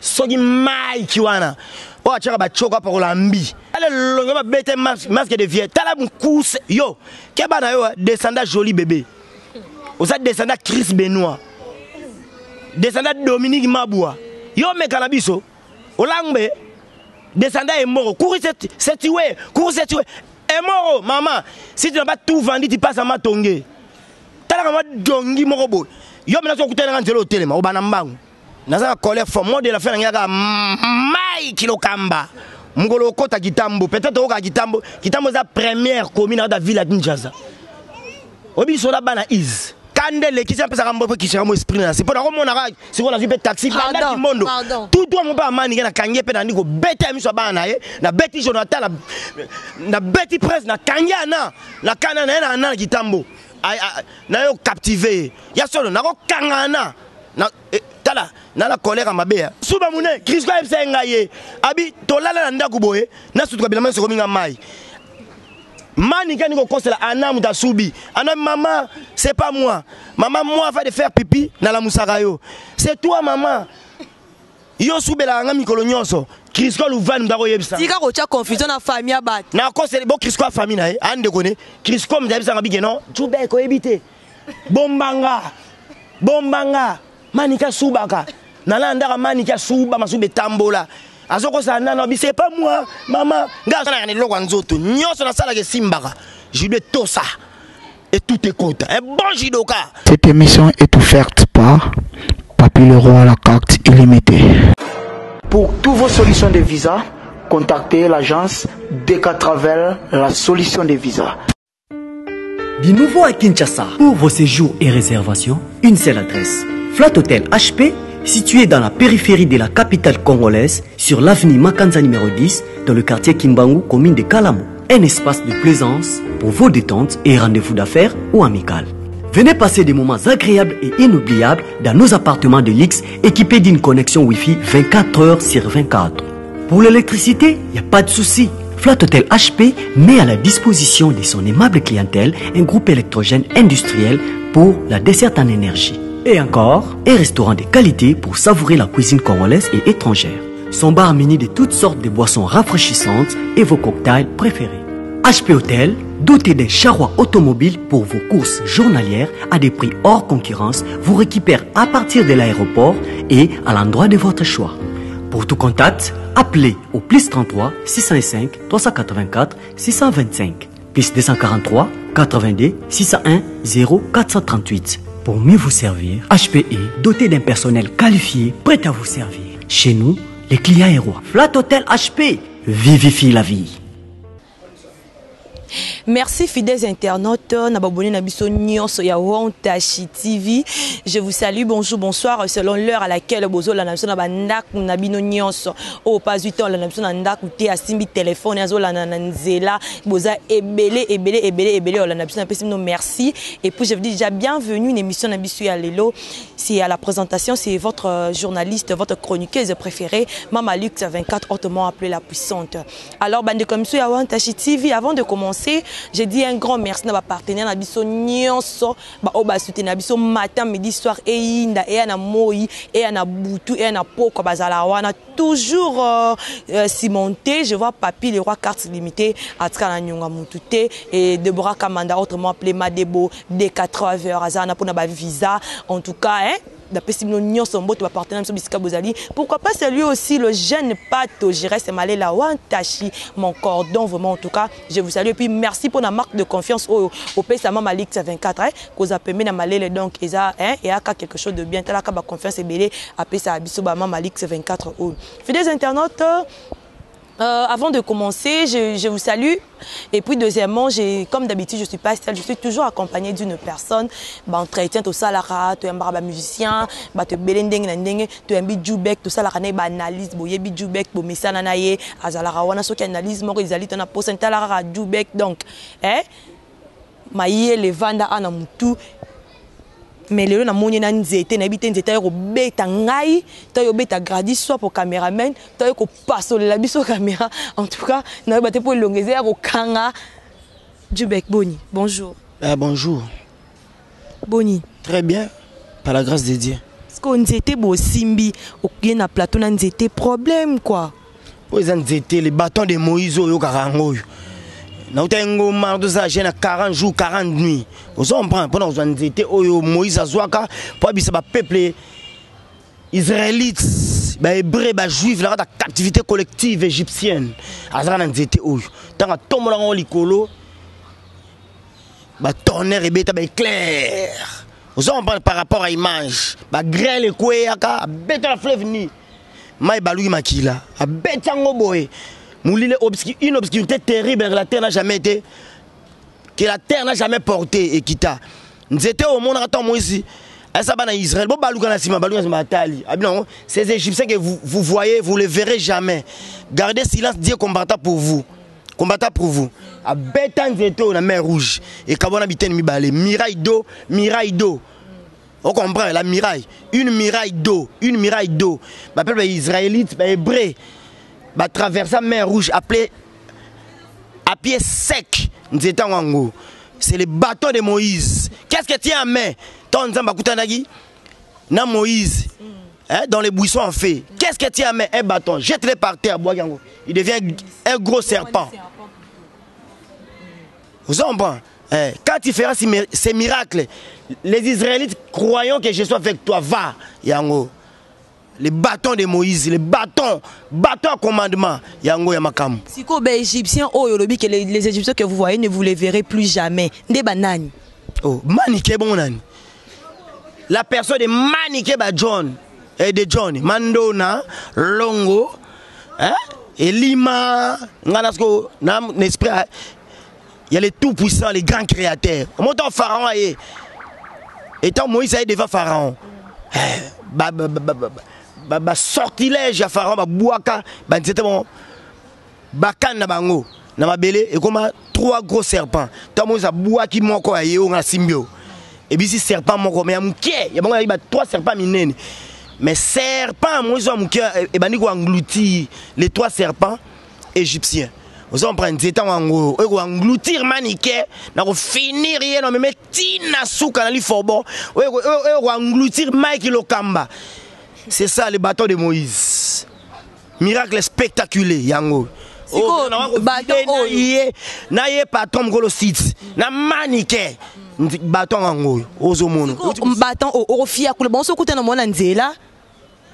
soki Mike wana o achaka ba choka pa kolambi ale longa ba bete masque de vieux tala mkous yo ke bana yo descendant joli bébé osa descendant Chris Benoit descendant Dominique Maboua yo mekana biso olangbe descendant est mort cours c'est tué est mort maman si tu n'as pas tout vendu tu passes à Matongé tala kama dongi moko yo mena so kutela nzelo telema obana mbangu naza colère fort moi de la fin ngaka mai kilo kamba mungolo kota kitambo peut-être oka kitambo za première commune da ville à Kinshasa obi so la bana is kandele qui s'appelle ça mbo qui sera mo esprit c'est pour na mona si on a vu taxi pardon mondo tout toi mon pas mani na kanye pe na ndiko bete mi so bana ye na beti Jonathan na beti presse na kanya na kana na kitambo na yo captivé ya solo na ko kangana na tala na la colère mabe suba mune Christo msenga ye abi tolala na ndaku boye na sutuka bilama so kominga mai mani kani ko kosela anamu da subi ana maman c'est pas moi va de faire pipi na la musaka yo c'est toi maman yo subela nga mikolo nyonso Christo Louvan ndako yebisa tika ko tia confusion na famille abat na ko c'est bon Christo famille na ande kone Christo comme yebisa nga bigeno tube ko ebite bombanga manika subaka nala ndaka manika suba masube tambola azoko sana na bi c'est pas moi maman ngaka na loko nzoto nyoso na sala ke simbaka Jude Tosa et tout écoute un bon judoka. Cette émission est offerte par Papy Leroy à la carte illimitée. Pour toutes vos solutions de visa, contactez l'agence DK Travel, la solution de visa. Du nouveau à Kinshasa, pour vos séjours et réservations, une seule adresse. Flat Hotel HP, situé dans la périphérie de la capitale congolaise, sur l'avenue Makanza numéro 10, dans le quartier Kimbangu, commune de Kalamo. Un espace de plaisance pour vos détentes et rendez-vous d'affaires ou amicales. Venez passer des moments agréables et inoubliables dans nos appartements de luxe équipés d'une connexion Wi-Fi 24 heures sur 24. Pour l'électricité, il n'y a pas de souci. Flat Hotel HP met à la disposition de son aimable clientèle un groupe électrogène industriel pour la desserte en énergie. Et encore, un restaurant de qualité pour savourer la cuisine congolaise et étrangère. Son bar muni de toutes sortes de boissons rafraîchissantes et vos cocktails préférés. HP Hotel, doté d'un charroi automobile pour vos courses journalières à des prix hors concurrence, vous récupère à partir de l'aéroport et à l'endroit de votre choix. Pour tout contact, appelez au plus 33 605 384 625, plus 243 82 601 0438. Pour mieux vous servir, HP est doté d'un personnel qualifié prêt à vous servir. Chez nous, les clients est roi. Flat Hotel HP, vivifie la vie. Merci fidèles internautes, n'abonnez n'abisso nyonso ya Wantachi TV. Je vous salue, bonjour, bonsoir, selon l'heure à laquelle bozo la nation nabandak nabino nyonso. Au pas 8 ans la nation nandak te asimbi téléphone azo la nanzela boza ebele la nation napesi merci et puis je vous dis déjà bienvenue une émission nabisso ya lelo. C'est à la présentation, c'est votre journaliste, votre chroniqueuse préférée, Mama Lux 24 hautement appelée la puissante. Alors bande comme ça ya Wantachi TV, avant de commencer j'ai dit un grand merci à ma partenaire na biso nyonso ba oba soutenir biso matin midi soir et inda et na moi et na butu et na poko bazala wana toujours cimenté. Je vois Papy Leroy carte limitée à Tkana Nyonga Mutute et Deborah Kamanda autrement appelé Madebo DK Travel azana pour na ba visa en tout cas hein. Pourquoi pas c'est lui aussi le jeune Pato, je reste malé la Wantachi, mon cordon vraiment en tout cas, je vous salue et puis merci pour la marque de confiance au PSA Malik 24 que vous avez mis malé donc et ça hein et a quelque chose de bien, la confiance est belé à PSA Abisoba Malik 24 fidèles internautes. Avant de commencer, je vous salue. Et puis deuxièmement, comme d'habitude, je suis pas seule, je suis toujours accompagnée d'une personne. Entretien tout ça, tu es un musicien, tu es belendeng, tu es un bidjoubek, tout ça, tu analyse, tu es bidjoubek, tu es messananaye, azalara wana so qui analyse, moi ils allaient ton aposen talara djoubek donc, maïe les vanda anamutu. Mais le na moni na nzete na bité nzete yo beta ngai to yo beta gradi soit pour caméraman to yo ko passe la biso caméra en tout cas na baté pour longézer au kanga Djoubek Boni bonjour. Bonjour. Boni. Très bien par la grâce de Dieu. est-ce qu'on était beau simbi ou na plateau na nzete problème quoi? Ils ont été les bâtons de Moïse au Karango. Nous avons marre de ça, j'ai 40 jours, 40 nuits. Vous en prenez pendant que nous étions au Moïse à Zouaka pour que le peuple israélite, les hébreux, les juifs, la captivité collective égyptienne. Nous étions où? Tant que tout le monde est le tonnerre est clair. Vous en prenez par rapport à l'image. La grêle est quoi? La fleuve ni. Maï balou makila a betango boy moulile une obscurité terrible que la terre n'a jamais été, que la terre n'a jamais porté et kita nzete au monde attend moi ici ça va en Israël bo balou kana sima balou na tali abino ces égyptiens que vous voyez vous les verrez jamais. Gardez silence, Dieu combattra pour vous, combattra pour vous a betan nzete na mer rouge et kabona biteni mibale miraille d'eau. On comprend la miraille, une miraille d'eau. Le peuple israélite, les hébreux, va traverser la mer rouge appelé à pied sec. C'est le bâton de Moïse. Qu'est-ce que tu as en main? Na Moïse, dans les buissons en fait. Qu'est-ce que tu as en main? Un bâton. Jette-le par terre. Il devient un gros serpent. Vous comprenez? Quand tu feras ces miracles, les Israélites croyant que je suis avec toi, va, Yango. Les bâtons de Moïse, les bâtons à commandement, Yango Yamakam. Si les Égyptiens, les Égyptiens que vous voyez, ne vous les verrez plus jamais. Des bananes. Oh, Maniké bon nan. La personne de Maniké John et de John, Mandona, Longo, et Lima, Nganasko, Nam, l'esprit. Il y a les tout-puissants, les grands créateurs. Montant Pharaon, étant Moïse devant Pharaon. Sortilège à Pharaon, Bouaka, c'était bon. Bakan na bango, na mabele, et comme 3 gros serpents. Tant Moïse a Bouaki moko a yeo na simbio. Et puis si serpent moko, mais il y a 3 serpents minènes. Mais serpent, Moïse a mouké, et ben il a englouti les 3 serpents égyptiens. Vous en prenez des temps en engloutir Maniké, on finir rien, on me met Tina Souka dans l'Iforbo, on engloutir Mike Lokamba. C'est ça le bâton de Moïse. Miracle spectaculaire, Yango. Bâton naie patron Golosit, na Maniké, bâton Yango, Ozomono. Bâton au fia, bon, ce côté dans mon anzela.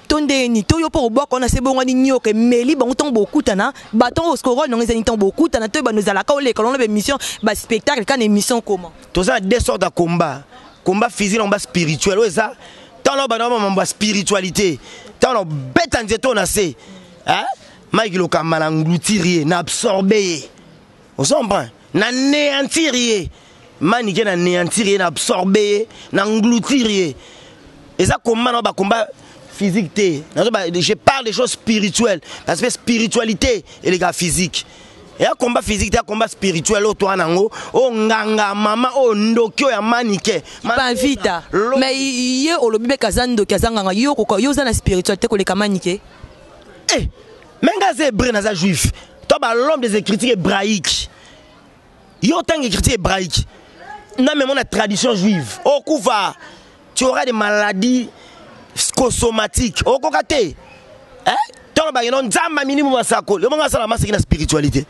Tondeni toyo pour boire qu'on a ces bons nio que meli bon temps beaucoup tana bâton au score non les temps beaucoup tana to nous ala ka ole quand on a émission ba spectacle quand émission comment tout ça deux sortes de combat physique on bas spirituel ouais ça tant là ba spiritualité tant on bête en jeto na c'est Mike Lokamba engloutir na absorber on comprend na néantir Maniké na néantir na absorber na engloutir et ça comment ba combat physique. Je parle des choses spirituelles. Parce que spiritualité et les gars physique. Et un combat physique, un combat spirituel. Oh nganga mama oh ndokyo ya Maniké. Pas vite. Mais il y a au lobby kazando kazanga yo zana spiritualité ko le Maniké. Eh, menga hébreu na juif. Toi l'homme des écritures hébraïques. Yo tant écriture hébraïque. Non mais mon tradition juive. Au Kouva, tu auras des maladies cosomatiques. Au Kokate. Minimum la spiritualité.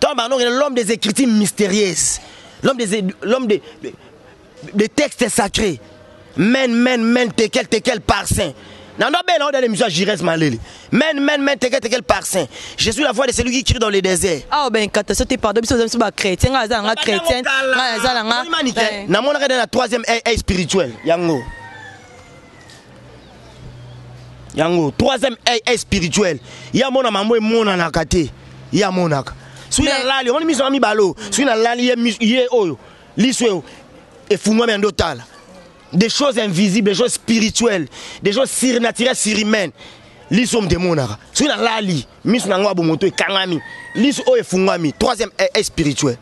L'homme des écritures mystérieuses. L'homme des textes sacrés. Men, tekel, par saint. Non, dans l'émission Jires Malele. Men, tekel, par saint. Je suis la voix de celui qui crie dans les déserts. Ah, ben, quand tu es pardon, tu es chrétien, chrétien. Na mon arrêt dans la 3e œil spirituel. Yango, 3e œil spirituel. Il y a mon maman et mon anakate. Il y a mon ak. Sous la lali, on mis mi balo. Sous la lali, yé oyo. Liswe et fumwa men total. Des choses invisibles, des choses spirituelles, des choses surnaturelles, surhumaines. Lissom de mon ak. Sous la lali, mis na ngwa bomoto e kangami. Liso o e fumwami, 3e œil spirituel.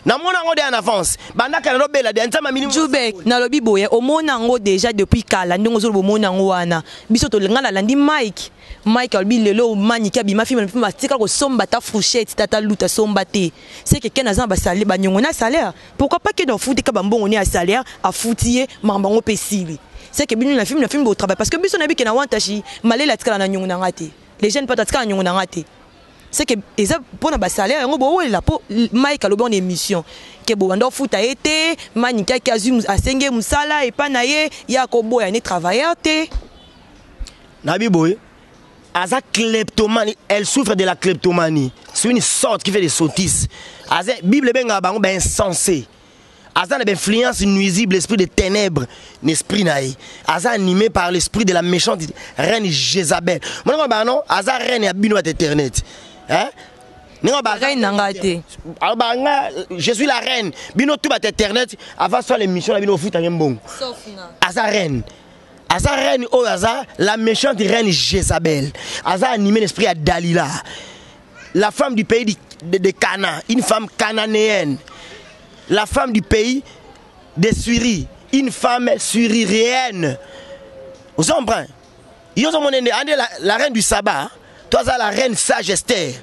Na mona ngo de en avance. Bandaka na bela de ntama minimum. Jubek na lobi boye o mona ngo déjà depuis kala ndongo zo bo mona ngo wana. Biso to lingala landi Mike. Mike albi lelo manika bima film ma tika ko somba ta fourchette tata luta somba te. C'est que ken azan ba salaire ba nyongo na salaire. Pourquoi pas que dans foot ka ba mbongo ni a salaire a foutier mambango pesili. C'est que binu na film au travail parce que biso na bi ke na wantashi malela tika na nyongo na ngate. Les jeunes pas tika na nyongo na ngate. C'est que ça pour na salaire ngo bo la po Mike alobi en émission que bo ndo futa été manika kazu asenge musala et pas naye ya ko boya ni travailleur te Nabi boy aza kleptomanie, elle souffre de la kleptomanie. C'est une sorte qui fait des sottises. Aza Bible benga bango ben insensé. Aza na influence nuisible, l'esprit de ténèbres, l'esprit naï. Aza animé par l'esprit de la méchante reine Jézabel. Mon ba non, aza reine ya bino internet. Hein? Je suis la reine. Bino tout bat internet avant ça l'émission la bino foot en bon. Aza reine. Aza reine oh aza la méchante reine Jézabel. Aza animé l'esprit à Dalila. La femme du pays de Cana, une femme cananéenne. La femme du pays de Syrie, une femme syrienne. Vous comprenez? La reine du sabbat. Toi, la reine sage Esther.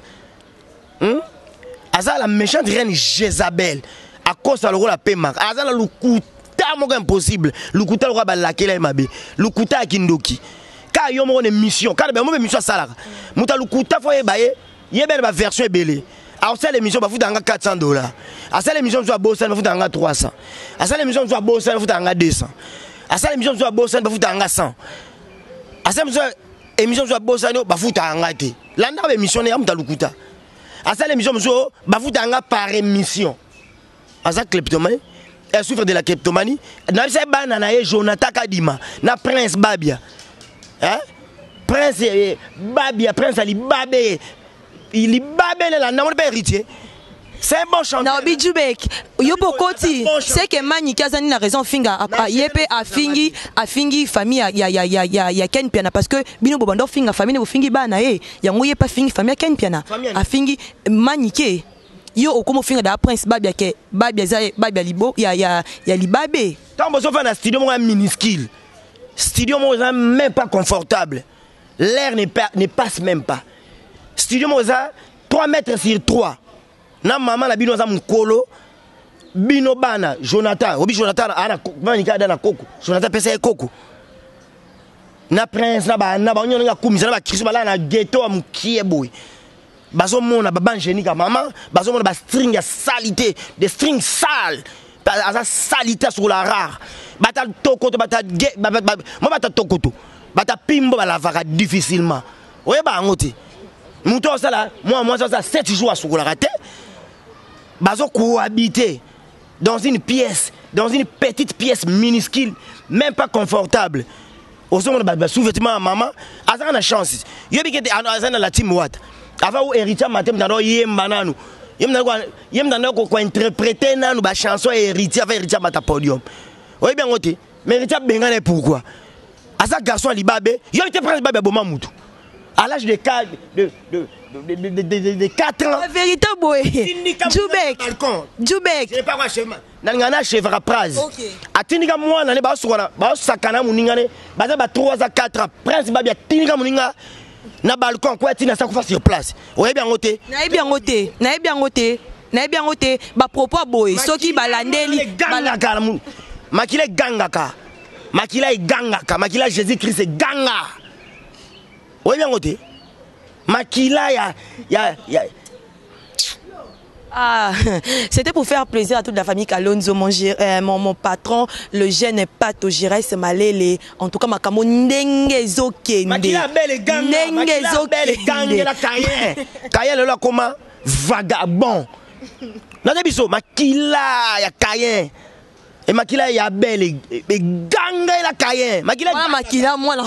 Aza la méchante reine Jézabel. À cause de la paix, Aza la lukuta impossible. Lukuta le roi balakela mabe. Lukuta kindoki. Car yo mo mission. Car ben mo mission sala. Muta lukuta fo ebaye. Yebel ba version ebele. Alors ça l'émission ba foutanga $400. À ça l'émission soit bossa ba foutanga 300. À ça l'émission soit bossa ba foutanga 200. À ça l'émission soit bossa ba foutanga 100. À ça émission soit bossa ba foutanga te. Landa ba émission ne amta lukuta. À ça l'émission soit ba foutanga par émission. À ça kleptomanie, elle souffre de la kleptomanie. Na ça bana na Jonathan Kadima, na Prince Babia. Hein? Prince Babia, Prince Ali Babé. Il est babé là, n'a pas héritier. C'est un bon chanteur. Na Bidjubek, yo pokoti, c'est que mani kazani na raison finga yepe a fingi famille ya Ken Piana parce que bino bobando finga famille bo fingi bana yango yepa fingi famille Ken Piana a fingi manike yo okomo finga da Prince Babia ke Babia za Babia libo ya libabe. Tant bozo fa na studio mo minuscule. Studio mo même pas confortable. L'air ne passe même pas. Studio Moza 3 mètres sur 3. Na maman la bino za mukolo bino bana Jonathan, obi Jonathan ana manika dana koko. Jonathan pesa koko. Na prince na ba onyo nga kumisa na ba kristo bala na ghetto a mukie boy. Bazo mona ba banjenika maman, bazo mona ba string ya salité, des strings sales. Asa salité sur la rare. Bata tokoto bata mo bata tokoto. Bata pimbo ba la vara difficilement. Oye ba ngote. Mouton ça là, moi ça 7 jours sur la raté. Bazo cohabiter dans une pièce, dans une petite pièce minuscule, même pas confortable. Au son de sous-vêtement à maman, azan a chance. Yebi que azan la team what. Avant où héritier matin dans yembananu. Yemdana ko interpréter nanu ba chanson héritier avec héritier mata podium. Oui bien ngoté. Mais héritier bengane pourquoi? Asa garçon libabe, yo était prince babé boma mutu. À l'âge de 4 ans. La vérité, boy. Djoubek. Je n'ai pas quoi chef. Nangana chef à Praz. A Tinika moi, n'allez pas sur la sakana mouningane. Baza 3 à 4 ans. Prince Babia Tinika mouninga. Na balcon, quoi, Tina ça fait sur place. Oui, bien noté. Naïe bien noté. Naïe bien noté. Naïe bien noté. Ba propos boy. Soki balandeli. Gangaka. Makila gangaka. Makila gangaka. Makila Jésus-Christ est ganga. Oui, bien côté. Makila, Ah, c'était pour faire plaisir à toute la famille Kalonzo, mon patron, le jeune Pato Giresse Malele. En tout cas, ma camo ndenge zokende. Makila belle ganga. Makila belle ganga la Kayen. Kayen là comment vagabond. Nade biso Makila ya Kayen. Et Makila ya belle et ganga la Kayen. Makila moi la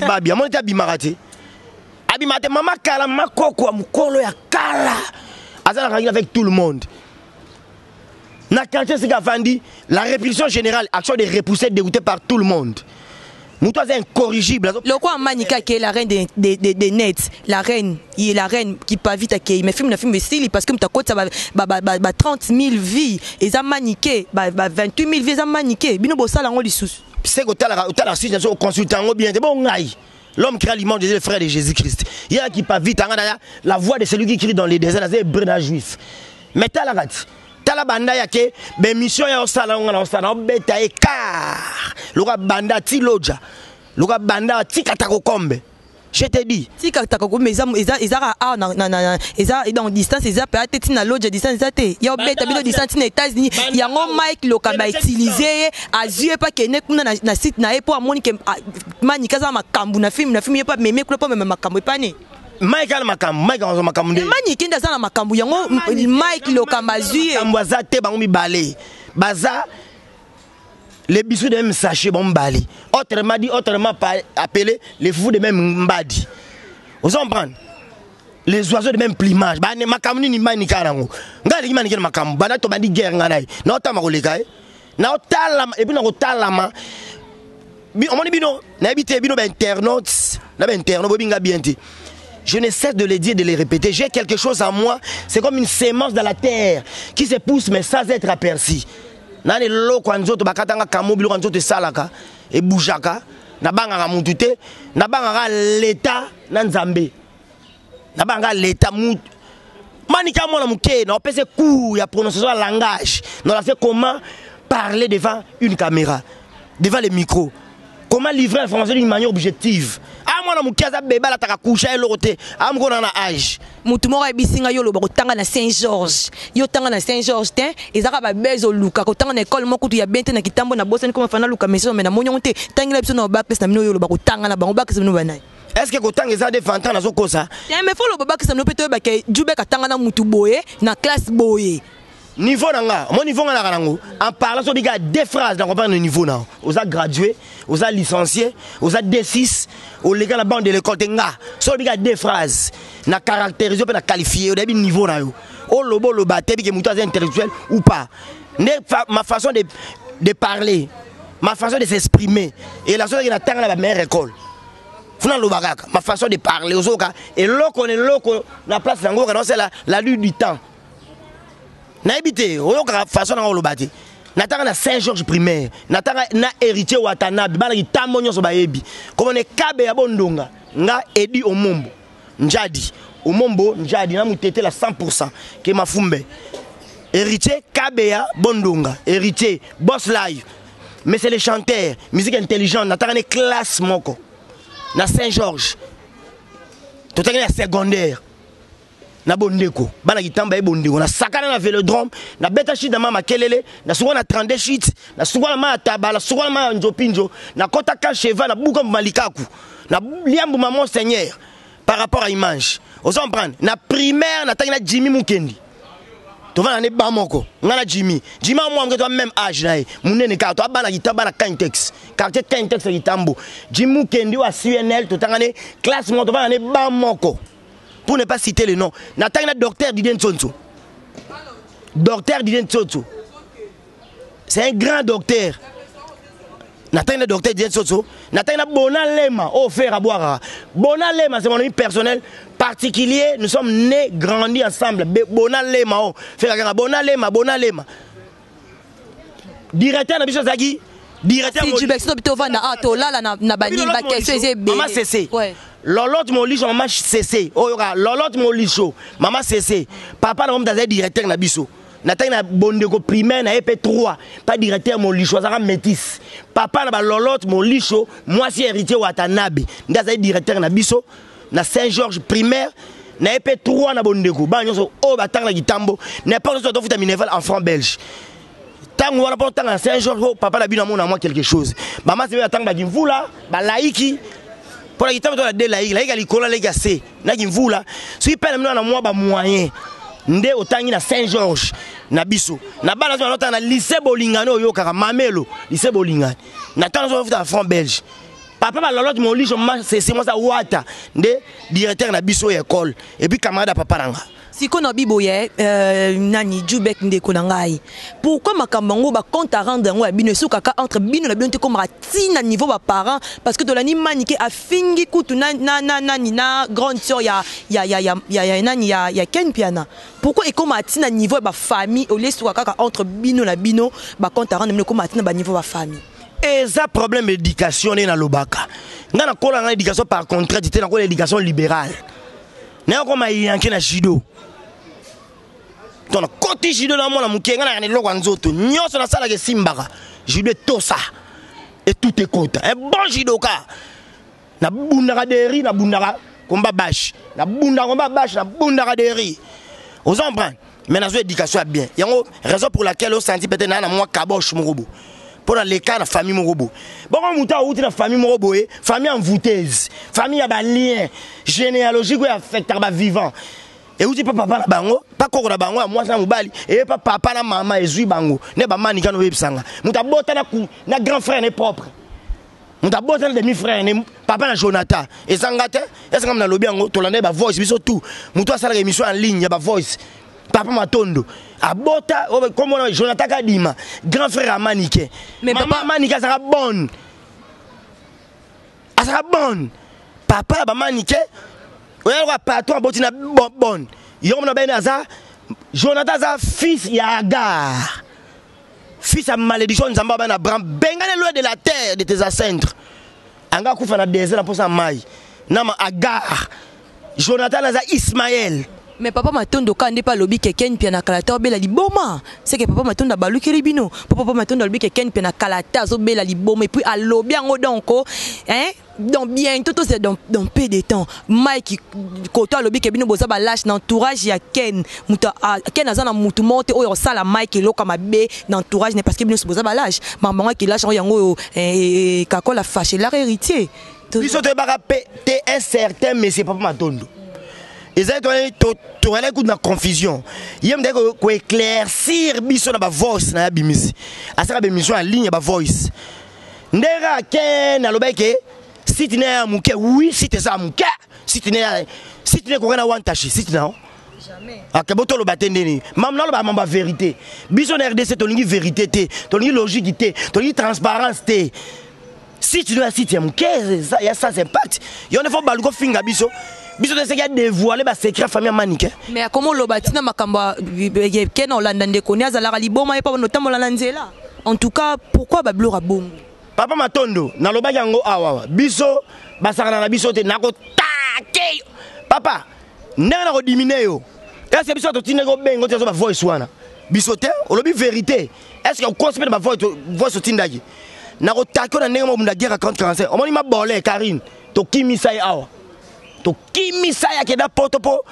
Babia, mon ta bimarate. Abimate mama kala makoko mukolo ya kala. Azana kangina avec tout le monde. Na quartier Sigafandi, la répression générale, action de repousser dégoûté par tout le monde. Muto est incorrigible. Le quoi Manika qui est la reine des nets, la reine qui pas vite qui mais film style parce que ta côte ça va 30 000 vies et ça maniqué 28 000 vies ça maniqué bino bossa la ngoli sous. C'est que t'as la situation consultant bien de bon ngai. L'homme qui a l'image des frères de Jésus-Christ. Il y a qui pas vite la voix de celui qui crie dans les déserts c'est Brena juif. Mais t'as la gâte. Tala banda yake be mission ya osala ngana osala obeta ekar loka banda ti loja loka banda ti katako kombe je te dis ti katako kombe eza na eza dans distance eza peut être na loja distance eza te ya obeta bino distance na États-Unis yango Mike loka ba utiliser azue pas kene kuna na site na epo amoni ke mani kaza makambu na film pas meme kula pas meme makambu epane Mike ala makambu de mani kinda sana makambu yango Mike lokamba zui ambaza te bango mi balé baza les bisous de même sachet bon balé autrement pas appelé les fous de même mbadi vous comprenez les oiseaux de même plumage ba makambu ni mani karango ngali mani kena makambu bana to bandi guerre nganai na otama koleka na otala et puis na otala on moni bino na habité bino ba internautes na ba internautes bobinga bien te. Je ne cesse de les dire, de les répéter. J'ai quelque chose en moi, c'est comme une sémence dans la terre qui se pousse mais sans être aperçu. Nani loko anzoto bakatanga kamobilo anzoto salaka et boujaka na banga mutute na banga l'état na nzambe. Na banga l'état mut manika mona muke na opese coup ya prononciation langage. On a fait comment parler devant une caméra, devant les micros. Comment livrer l'information d'une manière objective. Mwana mukiaza beba la taka kusha elote amko na âge mutu moko ebisinga yo loba kotanga na Saint-Georges yo tanga na Saint-Georges te ezaka ba bezo luka kotanga na école moko tu ya bente na kitambo na bosani comme fana luka meso mais na monyo te tangila biso na bac na mino yo loba kotanga na bango bac na mino banai est-ce que kotanga eza de 20 ans na zokosa ya mais faut loba bac na mino peto ba ke jube katanga na mutu boye na classe boye niveau nanga mon niveau ngana kanango en parlant sur biga deux phrases dans comprendre le niveau na oza gradué oza licencié oza D6 au légal la bande de l'école tenga sur biga deux phrases na caractérisé pe na qualifié au début niveau na yo o lobo loba te bi ke mutu intellectuel ou pas ma façon de parler ma façon de s'exprimer et la chose qui na tanga la meilleure école funa lobaka ma façon de parler ozoka et loko na place nango kana c'est la lutte du temps. Na habité oyoka façon na olobati nataka na Saint-Georges primaire nataka na héritier Watanabe bana kitambo nyonso bayebi comme ne kabe ya bondonga nga edi omombo njadi omombo njadi na mutete la 100% ke mafumbe héritier kabe ya bondonga héritier boss live mais c'est les chanteurs musique intelligente nataka ne classe moko na Saint-Georges totaka na secondaire na bondeko bana kitamba e bondeko na sakana na vélodrome na beta shit na mama kelele na suko na 32 shit na suko na ma tabala suko na ma njopinjo na kota ka cheva na buka malikaku na liambu maman seigneur par rapport à image on s'en prend na primaire na tangina Jimmy Mukendi to vana ne ba moko ngana Jimmy moi ngito même âge na e munene ka to abana kitaba na Kintex quartier Kintex kitambo Jimmy Mukendi wa CNL to tangane classe mo to vana ne ba moko. Pour ne pas citer le nom, Natana docteur Didier Ntsonso. Docteur Didier Ntsonso. C'est un grand docteur. Natana docteur Didier Ntsonso. Natana Bonalema, oh frère à boire. Bonalema, c'est mon ami personnel particulier. Nous sommes nés, grandis ensemble. Bonalema, oh frère Bonalema. Directeur Nabiso Zagi. Directeur Maman Cessé. Lolotte mon licho maman Cessé. Oh yoka lolotte mon licho maman Cessé. Papa na homme dans directeur na biso. Nataka na bondeko primaire na EP3 pas directeur mon licho ça métis. Papa na ba lolotte mon licho moi si héritier Watanabe. Ndaza directeur na biso na Saint-Georges primaire na EP3 na bondeko. Ba nyonso o batanga kitambo n'importe quoi doit minéval en franc belge. Tango wala pas tanga Saint-Georges papa na bino mona moi quelque chose. Maman c'est attendre ba kimvula ba laiki. Pour la guitare de la délaïque, la école la gacé, na kimvula. Si pelle na moi ba moyen. Nde otangi na Saint-Georges na biso. Na bala na lycée Bolingano yo kaka Mamelo, lycée Bolingano. Na tanzo futa franc belge. Papa va l'autre mon lit, c'est moi ça wata, de directeur na biso école et puis camarade papa nanga. Si qu'on a biboye nani Jubek ndeko nangai. Pourquoi makambango ba compte à rendre ngo bino sukaka entre bino na bino te comme ratina niveau ba parents parce que de l'ani manique a fingi kutu na grande sœur ya nani ya Ken Piana. Pourquoi et comme atina niveau ba famille au lieu sukaka entre bino na bino ba compte à rendre bino comme atina ba niveau ba famille. Et ça problème d'éducation na lobaka. Ngana kola na éducation par contrat, c'était na l'éducation libérale. Na ko ma yanké na judo. Ton côté judo na mona mukenga na ne lokwa nzoto. Nyoso na sala ke simbaka. Judo tosa. Et tout est content. Un bon judoka. Na bundaka deri na bundaka combat bash. Na bundaka combat bash na bundaka deri. Aux emprunts. Mais na zo éducation bien. Yango raison pour laquelle on senti peut-être na moi kabosh morobo. Pour les cas de la famille Morobo. Bon, on m'a dit la famille Morobo, famille envoûteuse, famille à lien généalogique qui affecte à vivant. Et où tu peux papa na bango, pas koko na bango, moi ça m'obali, et pas papa na maman et zui bango, ne ba mani kano websanga. Mouta bota na grand frère n'est propre. Mouta bota na demi frère n'est papa na Jonathan. Et sangate, est-ce qu'on a lobby ango, tolande ba voice, biso tout. Mouta ça la émission en ligne, ba voice. Papa Matondo. Abota, comme on a Jonathan Kadima, grand frère à Maniké. Mais papa Manika sera bonne. Elle sera bonne. Papa ba Maniké, on a pas toi botina bonne. Yom na ben aza, Jonathan za fils ya Agar. Fils à malédiction Nzamba ben Abraham, bengane loin de la terre de tes ancêtres. Anga kufa na désert pour sa maille. Nama Agar. Jonathan za Ismaël. Mais papa Matondo quand n'est pas lobby Ken Piana Kalata bela liboma. C'est que papa Matondo balu kelibino. Papa Matondo lobby Ken Piana Kalata zo bela liboma et puis à lobby en donc hein donc bientôt c'est dans peu de temps. Mike koto lobby kebino boza ba lâche d'entourage ya Ken. Muta Ken azana mutu monte o sala Mike loka mabe d'entourage n'est parce que bino boza ba lâche. Maman qui lâche yango kakola fâché la héritier. Biso te barape t'es incertain mais c'est papa Matondo. Et ça, tu as une confusion. Il y a un éclaircir biso na ba voice na bimisi. Asa ba émission en ligne ba voice. Ndera ken alobeke si tu n'es muke oui si tu es muke si tu n'es ko na wantashi si tu n'as jamais. Akaboto lo batendeni. Mam na lo ba mamba vérité. Biso na RDC to lingi vérité té, to lingi logique té, to lingi transparence té. Si tu dois si tu es muke ça y a ça impact. Yo ne faut pas baluko finga biso. Biso de se dévoiler ba secret famille Maniké. Mais comment lo batina makamba Ken Olanda ndeko nya zalaka liboma e pa notamment la nzela. En tout cas, pourquoi bablo rabongo? Papa Matondo na loba yango awa. Biso basakana na biso te nako take. Papa, ndenge na ko diminuer yo. Est-ce que biso to tineko bengo te so ba voice wana? Biso te, o lobi vérité. Est-ce que on conspire ba voice tindaki? Na ko take na ndenge mo bunda guerre 40-45. O moni ma bolé Karine. To kimisa awa. To kimisa ya keda potopo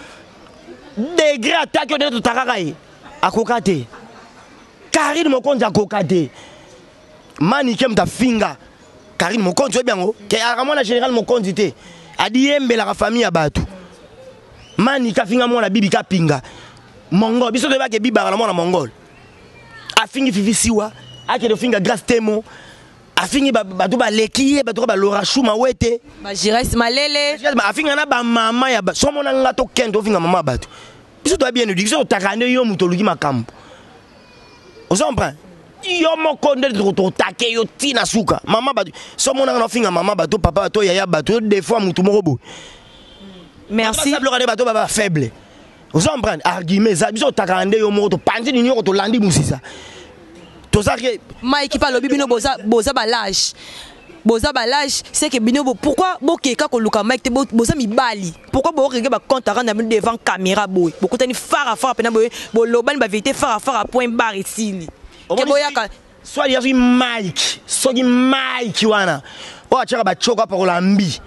degré attaque de tarakai akokate Karine mokonzi akokate Maniké mta finga Karine mokonzi obiango ke aramona général mokonzi te adi yembela ka famille ya batu Maniké finga mona bibi ka pinga Mongol biso te ba ke biba na mona Mongol afingi fifisiwa ake de finga grâce temo afingi bato ba lekiye bato ba lora shuma wete ba Jires malele afinga na ba mama ya so mona ngato kendo finga mama bato biso to bien éduqué so takane yo muto luki makambo on comprend yo moko nde to take yo tina suka mama bato so mona na finga mama bato papa bato yaya bato des fois muto moko bo merci ça bloquer bato ba faible on comprend argument ça biso takane yo moko to panzi ni yo to landi musisa. Mike parle bino boza balage. Boza balage c'est que bino pourquoi bokeka ko luka Mike te boza mibali. Pourquoi bo regarder ba compte rendre devant caméra boy. Beaucoup tani fara pena boy bo loban ba vérité fara point barre ici. Ke boyaka soit il y a Mike, soit Mike wana. O achaka ba choka pa ko lambi.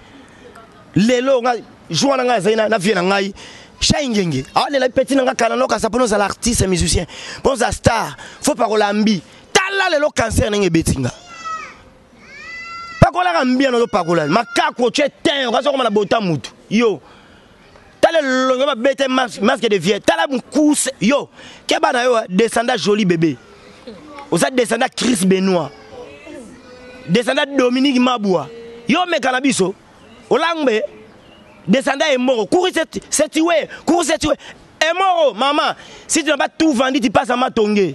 Lelo nga joana nga zaina na viena ngai. Shaingenge. Ah les petits nga kanano ka sapono za l'artiste musicien. Bon za star, faut pa ko lambi. Tala lelo cancer nenge betinga. Pakola rambia no pakola. Makako chetin, on va so comme na bota mutu. Yo. Tala lelo nga bete masque de vieux. Tala mkous yo. Keba na yo descendant joli bébé. Osa descendant Chris Benoit. Descendant Dominique Maboua. Yo me canabiso. Olangbe. Descendant est mort. Courir c'est tué. Courir c'est tué. Est mort, maman. Si tu n'as pas tout vendu, tu passes à ma tongue.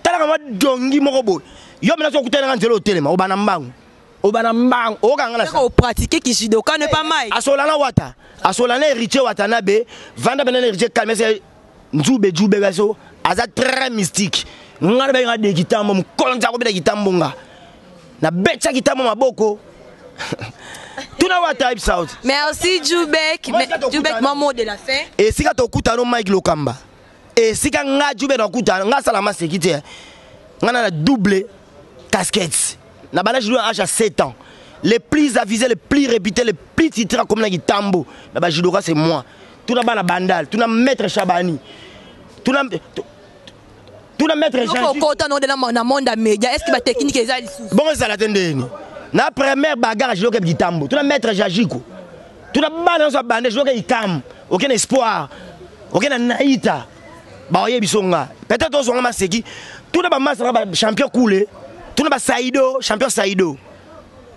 T'as la dongi morobo. Yo me laisse écouter un zélo téléma. Obanambang. Obanambang. Ogangala. Au pratiquer qui judoka n'est pas mal. Asolana wata. Asolana héritier watanabe. Vanda benen héritier calme c'est nzube jube gaso. Aza très mystique. Ngana be ngade kitambo mkolonza ko be kitambo nga. Na betcha kitambo maboko. Tuna wata South. Merci Djoubek. Djoubek maman de la fin. Et si ka to kutano Mike Lokamba. Et si ka nga Djoubek na kutano nga salama sécurité. Ngana na double casquette. Na bana judo à 7 ans. Les plus avisés, les plus réputés, les plus titrés comme na kitambo. Na ba judoka c'est moi. Tuna bana bandal, tuna maître Chabani. Tuna maître Jean. Content dans le monde média. Est-ce que la technique est là? Bon ça la tendeni. Na première bagarre je joue kitambo. Tuna maître Jajiko. Tuna bana so bande je joue ikam. Aucun espoir. Aucun naïta. Ba oye bisonga. Peut-être on songa maseki. Tuna ba masra ba champion coulé. Tuna ba Saido, champion Saido.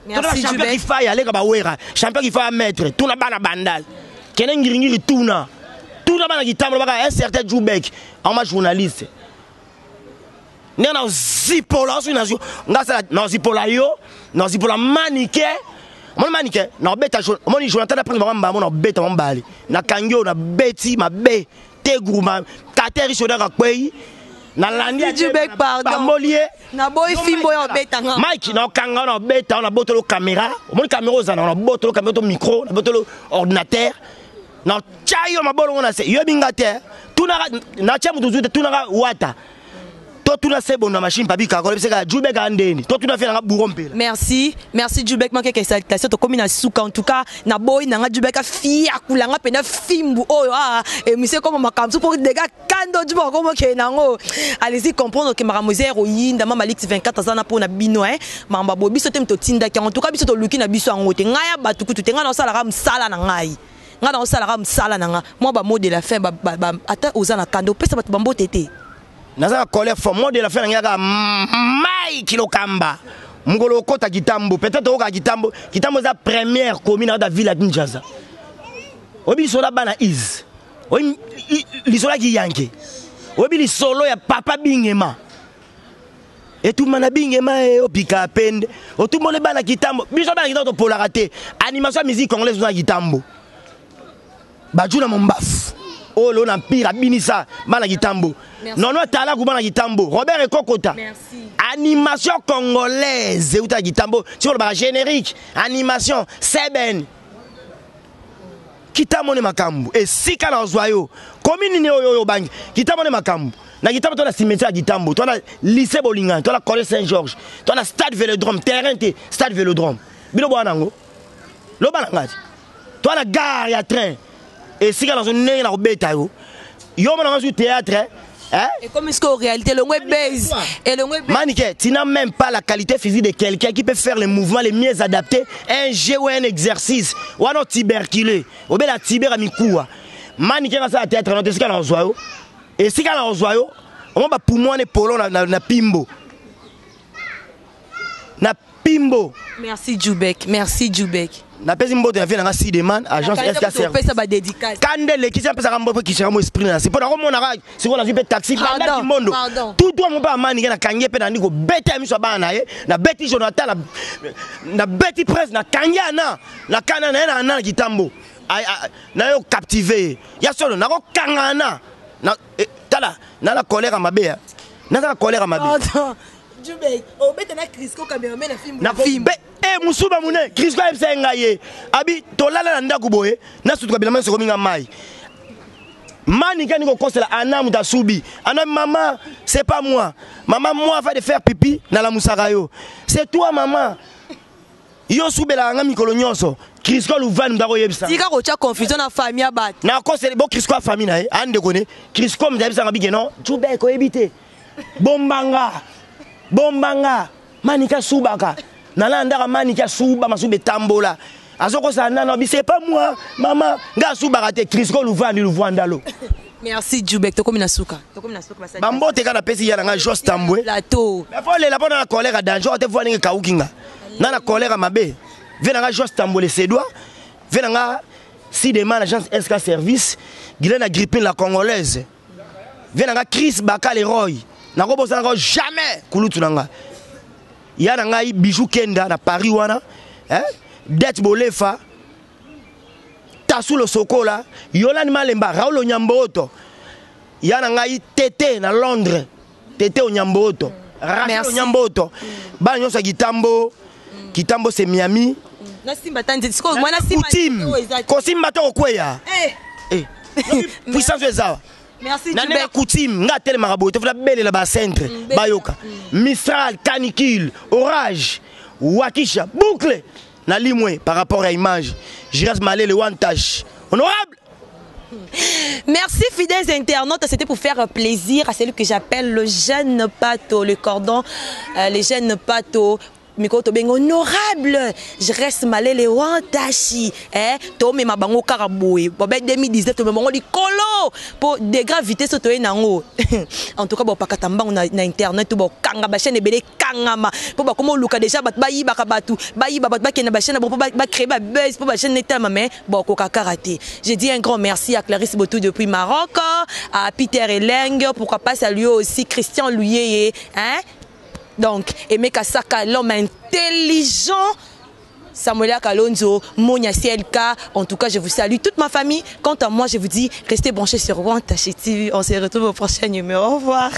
Merci Tuna champion qui faille aller ba wera. Champion qui faille maître. Tuna bana bandal. Kenen ngiringiri tuna. Tuna bana kitambo ba un certain Djoubek. En ma journaliste. Nena zipola sur ngasa na zipola yo na zipola manike mon manike na beta mon Jonathan après mamba mon beta mon bali na kangyo na beti mabe te grouma kateri soda ka kwei na landi Djoubek pardon molier na boy fimbo ya beta nga Mike na kanga na beta na botolo caméra mon caméra za na botolo caméra micro na botolo ordinateur na chayo mabolo na se yo bingate tuna na chamu tuzute tuna wata. Merci, merci Djoubek manque que salutation to comme na souka en tout cas na boy na Djoubek fiya kulanga pena fimbu oh et monsieur comme makamzu pour des gars kando Djoubek comme que nango allez-y comprendre que maramoser héroïne dans ma Ligue 24 ans pour na bino hein mamba bobi so tem to tinda en tout cas biso to luki na biso ngote ngaya batuku tutenga na sala ram sala na ngai nga na sala ram sala na nga moi ba mot de la fin ba ata ozana kando pesa batu bambo tete. Naza colère fort mot de la fin ngaka Mike Lokamba mungolo kota kitambo peut-être oka kitambo za première commune de ville à Kinshasa obi sola bana is obi lisola ki yanke obi lisolo ya papa bingema et tout mana bingema e opika pende o tout monde bana kitambo biso bana kitambo to polarate animation musique congolaise na kitambo bajuna mombaf oh l'on empire binisa bana kitambo non non tala ku bana kitambo Robert Ekokota merci animation congolaise uta kitambo sur le générique animation seben kitambo ne makambo et sika na zoyo commune ne oyo bangi kitambo ne makambo na kitambo to na cimetière kitambo to na lycée Bolinga to na collège Saint-Georges to na stade Vélodrome terrain te stade Vélodrome bino bwanango lo bana ngati to na gare ya train. Et si dans une nez na beta yo mon sur théâtre hein et comme est-ce qu'en réalité le web base et le web Manique tu n'as même pas la qualité physique de quelqu'un qui peut faire les mouvements les mieux adaptés un jeu ou un exercice ou un tuberculeux ou bien la tiber à mikoua Manique dans ça théâtre non c'est dans zoyo et si dans zoyo on va pour moi ne polo na pimbo na pimbo. Merci Djoubek, merci Djoubek. Na pesi mbote na vie na si demande agence SK service. Ça va dédicace. Kandele qui s'appelle ça mbote qui sera mo esprit na. C'est pour na ko mona ra, c'est pour na vie taxi banda kimondo. Tout doit mon pas mani na kanye pe na ndiko beta mi so ba na ye, na beti Jonathan na beti presse na kanya na kana na kitambo. Na yo captiver. Ya solo na ko kangana. Na tala na la colère mabe. Na la colère mabe. Djoubek, o beta na Crisco cameraman na film. Na film. Musuba mune Crisco msenga ye. Abi tolala na ndaku boye. Na sutu kabila manso kominga mai. Mani kani ko kosela anamu da subi. Ana maman, c'est pas moi. Maman moi va de faire pipi na la musaka yo. C'est toi maman. Yo subela nga mikolo nyonso. Crisco Louvan ndako yebisa. Tika ko cha confusion na famille bat. Na kosela bo Crisco famille na ye. Ande kone. Crisco mzabisa ngabike non. Djoubek ko ebite. Bombanga manika subaka nalanda manika suba masube tambola azoko sana no c'est pas moi maman nga subaka te Crisco Louvandalo. Merci Djoubek to comme na suka basadi bambote kana pesi yana nga Jos Tambwe plateau mais faut le la bonne colère danger te voir ninga kaukinga na colère mabe Venanga Joss Tambole Sédois, venanga Sidema l'agence SK Service, Guylaine Agrippine la Congolaise. Venanga Chris Bakal Leroy. Na ko bosana jamais kulutu nanga. Ya nanga Bijou Kenda na Paris wana, Det Bolefa. Tassou le Sokola, Yolan Malemba, Raoul Nyamboto. Ya nanga Tété na Londres. Tété au Nyamboto. Rachel Nyamboto. Ba nyonso Kitambo. Kitambo c'est Miami. Kosim bato okweya. Puissance eza. Merci Nana Koutim, nga tele maraboto, la belle la bas centre, Bayoka. Mistral, canicule, orage, Wakisha, boucle. Na limwe par rapport à l'image. Je reste malé le one touch. Honorable. Merci fidèles internautes, c'était pour faire plaisir à celui que j'appelle le jeune Pato, le cordon, les jeunes Pato. Mikoto ben honorable, je reste malé les wantashi, to me mabango karaboui, pour 2019 to me bango di kolo, pour des gravités soto nango. En tout cas bon pakatamba on a internet to bo kanga ba chaîne belé kangama, pour ba comment luka déjà bat bayi bakabatu, bayi babat ba kena ba chaîne pour ba créer ba buzz pour ba chaîne netama mais bon koka karaté. Je dis un grand merci à Clarisse Botou depuis Maroc, à Peter Eleng, pourquoi pas saluer aussi Christian Louyeye, Donc, Aimé Kasaka, l'homme intelligent, Samuel Kalonzo, Monia CLK, en tout cas, je vous salue toute ma famille. Quant à moi, je vous dis, restez branchés sur Wantashi TV. On se retrouve au prochain numéro. Au revoir.